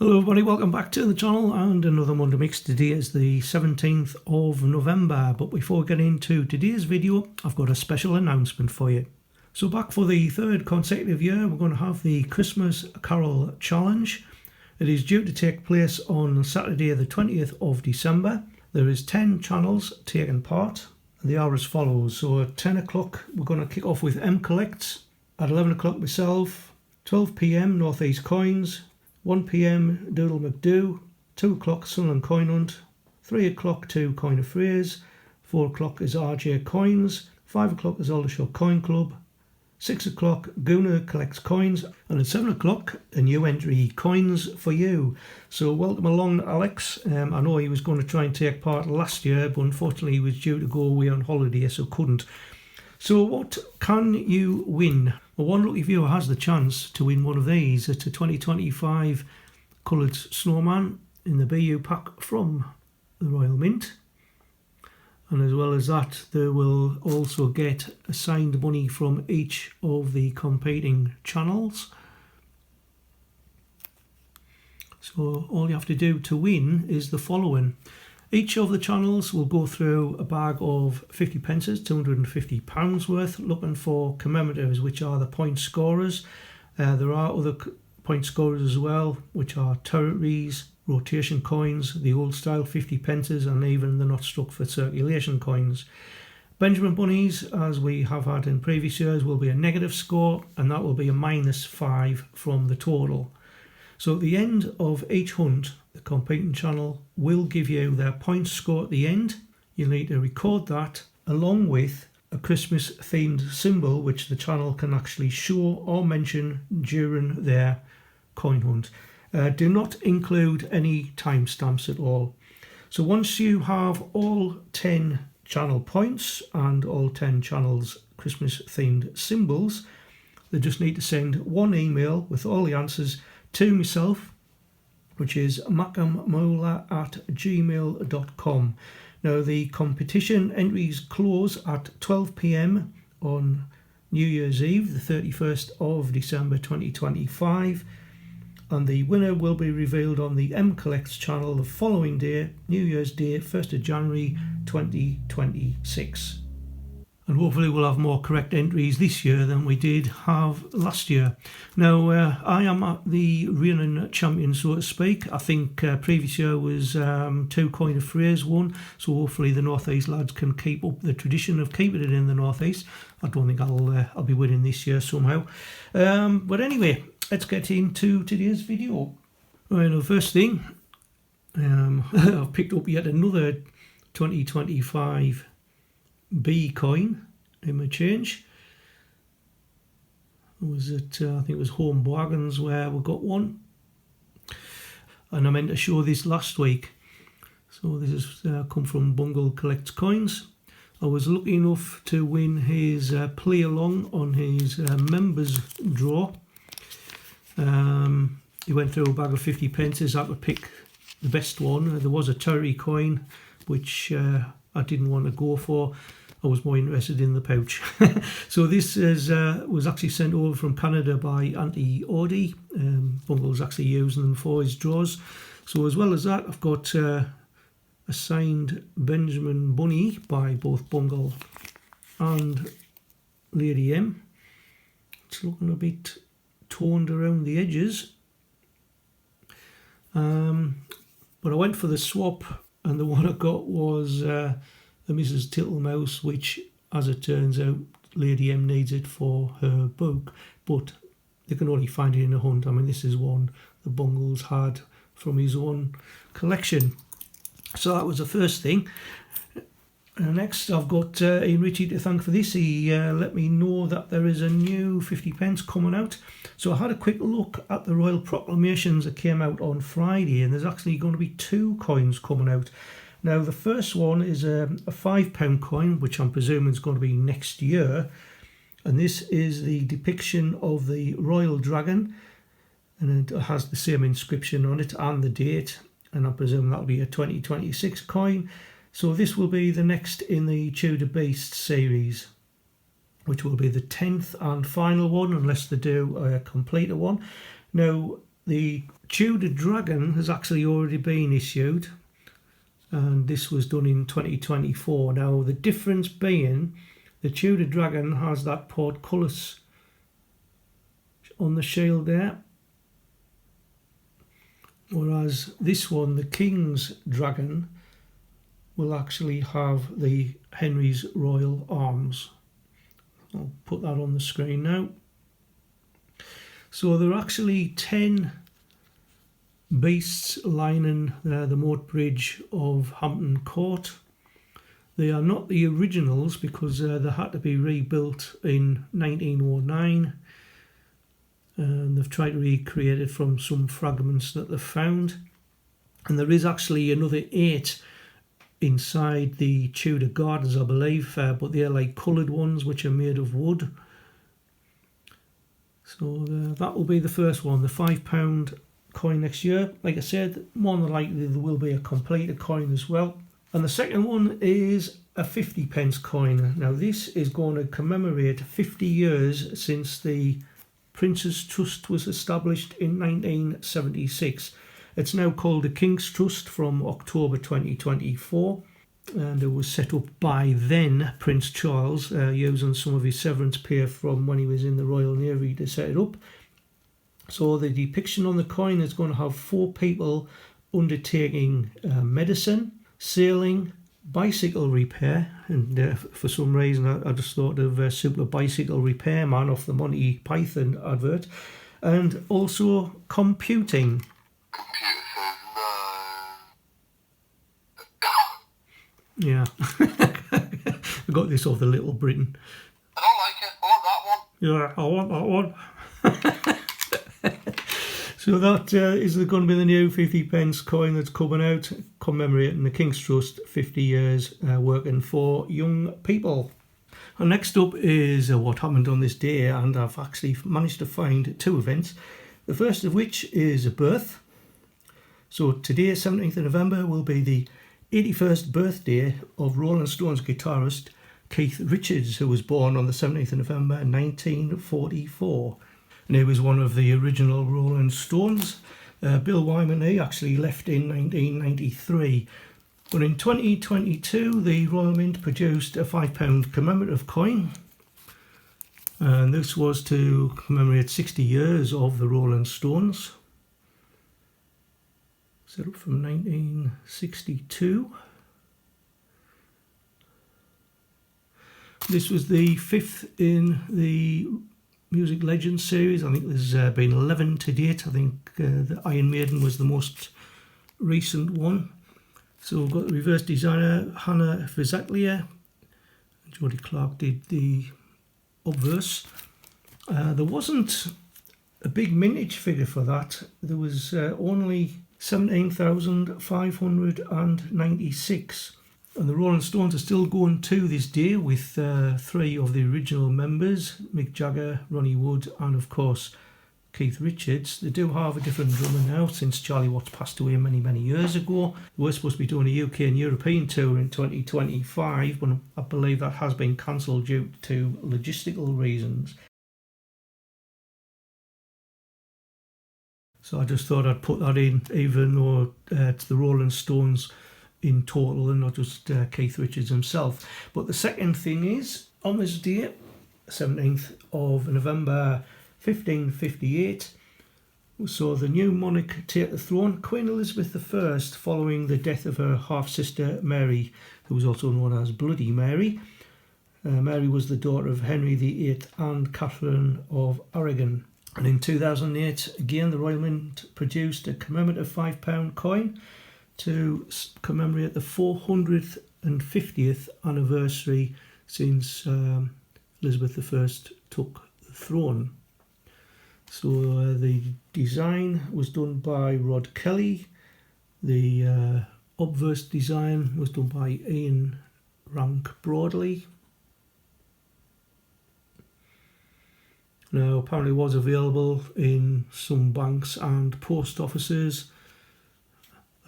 Hello everybody, welcome back to the channel and another Monday Mix. Today is the 17th of November, but before we get into today's video, I've got a special announcement for you. So back for the third consecutive year, we're going to have the Christmas Carol Challenge. It is due to take place on Saturday the 20th of December. There is 10 channels taking part. They are as follows. So at 10 o'clock we're going to kick off with M Collects. At 11 o'clock myself, 12 PM North East Coins, 1 PM Doodle McDoo, 2 o'clock Sunland Coin Hunt, 3 o'clock to Coin of Phrase, 4 o'clock is RJ Coins, 5 o'clock is Aldershot Coin Club, 6 o'clock Gooner Collects Coins, and at 7 o'clock a new entry, Coins for You. So welcome along Alex. I know he was going to try and take part last year, but unfortunately he was due to go away on holiday so couldn't. So what can you win? Well, one lucky viewer has the chance to win one of these. It's a 2025 coloured snowman in the BU pack from the Royal Mint. And as well as that, they will also get assigned money from each of the competing channels. So all you have to do to win is the following. Each of the channels will go through a bag of 50 pences, £250 worth, looking for commemoratives, which are the point scorers. There are other point scorers as well, which are territories, rotation coins, the old style 50 pences, and even the not struck for circulation coins. Benjamin Bunnies, as we have had in previous years, will be a negative score, and that will be a -5 from the total. So at the end of each hunt, the competing channel will give you their point score at the end. You'll need to record that along with a Christmas themed symbol which the channel can actually show or mention during their coin hunt. Do not include any timestamps at all. So once you have all 10 channel points and all 10 channels Christmas themed symbols, they just need to send one email with all the answers to myself, which is mackemmola@gmail.com. Now the competition entries close at 12 PM on New Year's Eve, the 31st of December 2025, and the winner will be revealed on the M Collects channel the following day, New Year's Day, 1st of January 2026. And hopefully we'll have more correct entries this year than we did have last year. Now, I am the reigning champion, so to speak. I think previous year was 2 Coin of Phrase won, so hopefully the North East lads can keep up the tradition of keeping it in the North East. I don't think I'll be winning this year somehow. But anyway, let's get into today's video. Right, the first thing, I've picked up yet another 2025 B coin in my change. Was it I think it was Home Bargains where we got one, and I meant to show this last week. So this has come from Bungle Collects Coins. I was lucky enough to win his play along on his members draw. He went through a bag of 50 pences. I could pick the best one. There was a Terry coin which I didn't want to go for. I was more interested in the pouch. So this was actually sent over from Canada by Auntie Audie. Bungle's actually using them for his draws. So as well as that, I've got a signed Benjamin Bunny by both Bungle and Lady M. It's looking a bit toned around the edges. But I went for the swap, and the one I got was the Mrs. Tittlemouse, which, as it turns out, Lady M needs it for her book, but they can only find it in a hunt. I mean, this is one the Bungles had from his own collection. So that was the first thing. Next, I've got Ian Ritchie to thank for this. He let me know that there is a new 50 pence coming out. So I had a quick look at the Royal Proclamations that came out on Friday, and there's actually going to be 2 coins coming out. Now, the first one is a £5 coin, which I'm presuming is going to be next year. And this is the depiction of the Royal Dragon. And it has the same inscription on it and the date. And I presume that'll be a 2026 coin. So this will be the next in the Tudor Beast series, which will be the 10th and final one, unless they do a completer one. Now, The Tudor Dragon has actually already been issued, and this was done in 2024. Now the difference being the Tudor Dragon has that portcullis on the shield there, whereas this one, the King's Dragon, will actually have the Henry's Royal Arms. I'll put that on the screen now. So there are actually 10 beasts lining the moat bridge of Hampton Court. They are not the originals because they had to be rebuilt in 1909, and they've tried to recreate it from some fragments that they've found. And there is actually another 8 inside the Tudor Gardens, I believe, but they're like coloured ones which are made of wood. So that will be the first one, the £5 coin next year. Like I said, more than likely there will be a completed coin as well. And the second one is a 50p coin. Now this is going to commemorate 50 years since the Prince's Trust was established in 1976. It's now called the King's Trust from October 2024, and it was set up by then Prince Charles, using some of his severance pay from when he was in the Royal Navy to set it up. So the depiction on the coin is going to have 4 people undertaking medicine, sailing, bicycle repair, and for some reason I just thought of Super Bicycle Repairman off the Monty Python advert, and also computing. Yeah, I got this off the Little Britain. I don't like it. I want that one. Yeah, I want that one. So that is going to be the new 50p coin that's coming out, commemorating the King's Trust 50 years working for young people. And next up is what happened on this day, and I've actually managed to find 2 events. The first of which is a birth. So today, 17th of November, will be the 81st birthday of Rolling Stones guitarist Keith Richards, who was born on the 17th of November 1944. And he was one of the original Rolling Stones. Bill Wyman, he actually left in 1993. But in 2022, the Royal Mint produced a £5 commemorative coin. And this was to commemorate 60 years of the Rolling Stones. Set up from 1962. This was the 5th in the Music Legends series. I think there's been 11 to date. I think the Iron Maiden was the most recent one. So we've got the reverse designer Hannah Fazaklia. Jodie Clark did the obverse. There wasn't a big mintage figure for that. There was only 17,596. And the Rolling Stones are still going to this day with 3 of the original members, Mick Jagger, Ronnie Wood, and of course Keith Richards. They do have a different drummer now since Charlie Watts passed away many years ago. They were supposed to be doing a UK and European tour in 2025, but I believe that has been cancelled due to logistical reasons. So I just thought I'd put that in, even though it's the Rolling Stones in total and not just Keith Richards himself. But the second thing is, on this day, 17th of November 1558, we saw the new monarch take the throne, Queen Elizabeth I, following the death of her half-sister Mary, who was also known as Bloody Mary. Mary was the daughter of Henry VIII and Catherine of Aragon. And in 2008, again, the Royal Mint produced a commemorative £5 coin to commemorate the 450th anniversary since Elizabeth I took the throne. So the design was done by Rod Kelly. The obverse design was done by Ian Rank Broadley. Now, apparently was available in some banks and post offices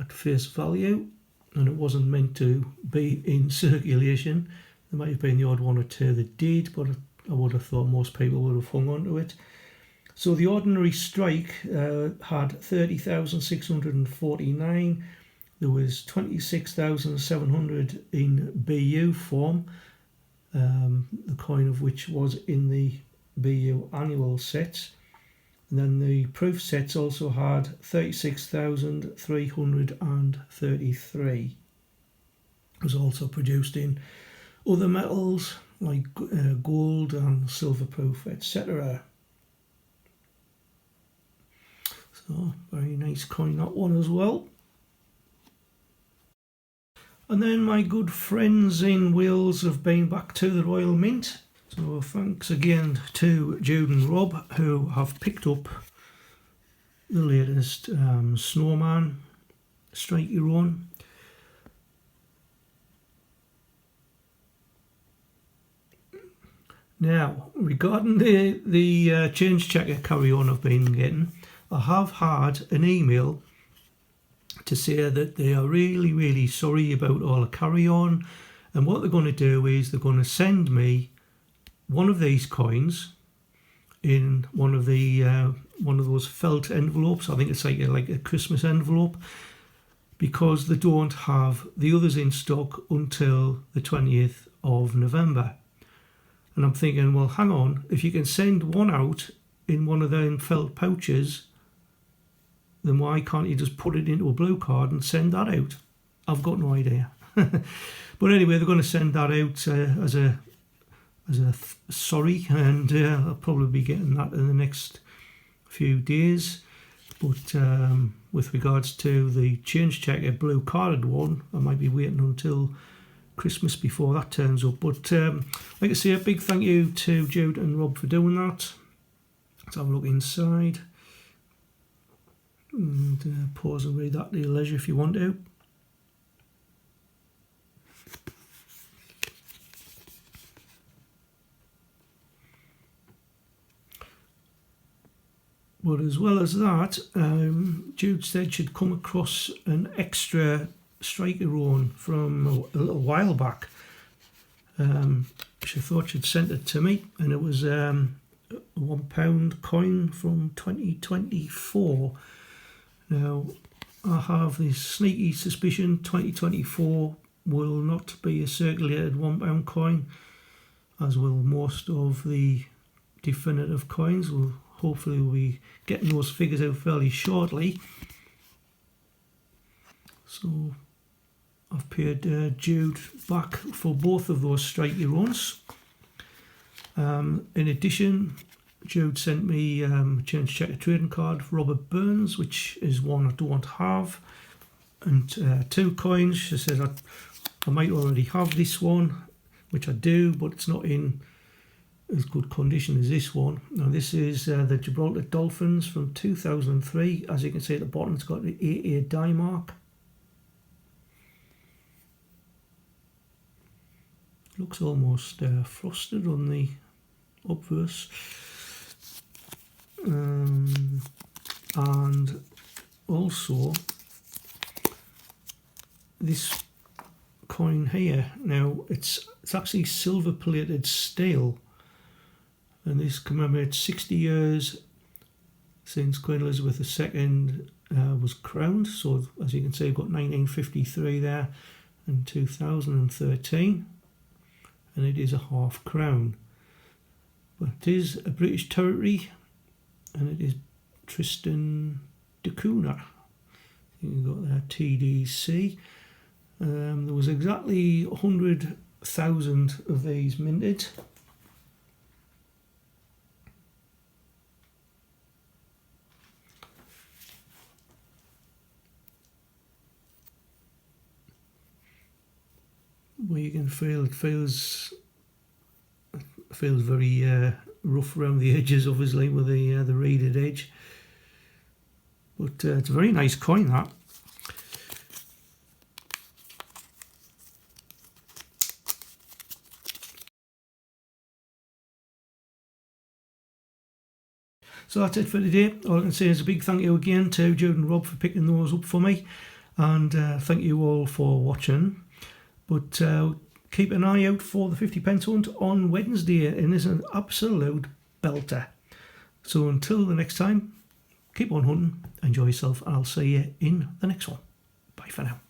at face value, and it wasn't meant to be in circulation. There might have been the odd one or two that did, but I would have thought most people would have hung on to it. So the ordinary strike had 30,649. There was 26,700 in BU form, the coin of which was in the BU annual sets. And then the proof sets also had 36,333. It was also produced in other metals like gold and silver proof, etc. So very nice coin, that one as well. And then my good friends in Wales have been back to the Royal Mint. So thanks again to Jude and Rob, who have picked up the latest Snowman Strike Your Own. Now, regarding the change checker carry on I've been getting, I have had an email to say that they are really sorry about all the carry on, and what they're going to do is they're going to send me one of these coins in one of those felt envelopes. I think it's like a Christmas envelope, because they don't have the others in stock until the 20th of November. And I'm thinking, well, hang on, if you can send one out in one of them felt pouches, then why can't you just put it into a blue card and send that out? I've got no idea. But anyway, they're going to send that out as a sorry, and I'll probably be getting that in the next few days. But with regards to the change checker blue carded one, I might be waiting until Christmas before that turns up. But like I say, a big thank you to Jude and Rob for doing that. Let's have a look inside and pause and read that at your leisure if you want to. But as well as that, Jude said she'd come across an extra Strike Your Own from a little while back. She thought she'd sent it to me, and it was a £1 coin from 2024. Now, I have this sneaky suspicion 2024 will not be a circulated £1 coin, as will most of the definitive coins. Hopefully we'll be getting those figures out fairly shortly. So I've paid Jude back for both of those Strike Your Owns. In addition, Jude sent me a change checker trading card for Robert Burns, which is one I don't have, and 2 coins. She says I might already have this one, which I do, but it's not in as good condition as this one. Now this is the Gibraltar Dolphins from 2003. As you can see at the bottom, it's got the AA die mark. Looks almost frosted on the obverse. And also this coin here. Now it's actually silver plated steel, and this commemorates 60 years since Queen Elizabeth II was crowned. So as you can see, I've got 1953 there and 2013, and it is a half crown, but it is a British territory, and it is Tristan da Cunha. You've got there TDC. There was exactly 100,000 of these minted. Where you can feel it feels very rough around the edges, obviously, with the reeded edge. But it's a very nice coin, that. So that's it for today. All I can say is a big thank you again to Jude and Rob for picking those up for me, and thank you all for watching. But keep an eye out for the 50 pence hunt on Wednesday, and it's an absolute belter. So until the next time, keep on hunting, enjoy yourself, and I'll see you in the next one. Bye for now.